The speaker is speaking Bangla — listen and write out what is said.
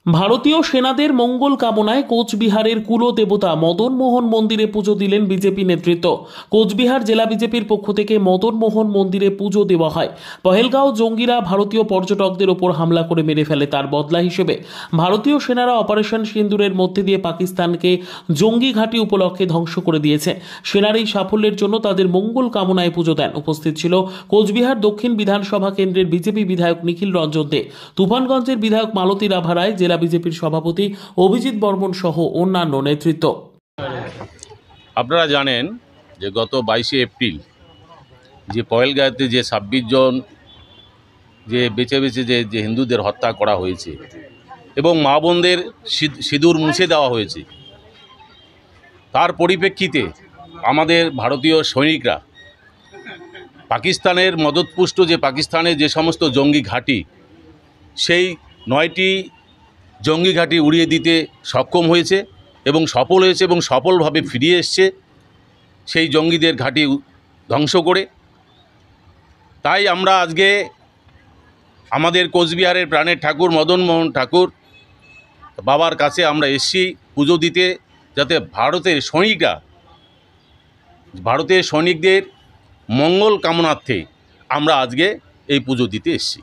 ভারতীয় সেনাদের মঙ্গল কামনায় কোচবিহারের কুলদেবতা মদন মোহন মন্দিরে পুজো দিলেন বিজেপি নেতৃত্ব। কোচবিহার জেলা বিজেপির পক্ষ থেকে মদন মোহন মন্দিরে পুজো দেওয়া হয়। পহেলগাঁও জঙ্গিরা ভারতীয় পর্যটকদের ওপর হামলা করে মেরে ফেলে, তার বদলা হিসেবে ভারতীয় সেনারা অপারেশন সিন্দুরের মধ্যে দিয়ে পাকিস্তানকে জঙ্গি ঘাঁটি উপলক্ষে ধ্বংস করে দিয়েছে। সেনার এই সাফল্যের জন্য তাদের মঙ্গল কামনায় পুজো দেন। উপস্থিত ছিল কোচবিহার দক্ষিণ বিধানসভা কেন্দ্রের বিজেপি বিধায়ক নিখিল রঞ্জন দে, তুফানগঞ্জের বিধায়ক মালতী রাভা রায়, জেলা বিজেপির সভাপতি অভিজিৎ বর্মন সহ অন্যান্য নেতৃত্ব। আপনারা জানেন যে গত 22শে এপ্রিল যে পহেলগাঁওতে যে 26 জন যে বেছে বেছে যে হিন্দুদের হত্যা করা হয়েছে এবং মা বোনদের সিঁদুর মুছে দেওয়া হয়েছে, তার পরিপ্রেক্ষিতে আমাদের ভারতীয় সৈনিকরা পাকিস্তানের মদতপুষ্ট যে পাকিস্তানের যে সমস্ত জঙ্গি ঘাঁটি, সেই 9টি জঙ্গি ঘাঁটি উড়িয়ে দিতে সক্ষম হয়েছে এবং সফল হয়েছে এবং সফলভাবে ফিরিয়ে এসছে সেই জঙ্গিদের ঘাঁটি ধ্বংস করে। তাই আমরা আজকে আমাদের কোচবিহারের প্রাণের ঠাকুর মদন মোহন ঠাকুর বাবার কাছে আমরা এসেছি পুজো দিতে, যাতে ভারতের সৈনিকদের মঙ্গল কামনার্থে আমরা আজকে এই পুজো দিতে এসেছি।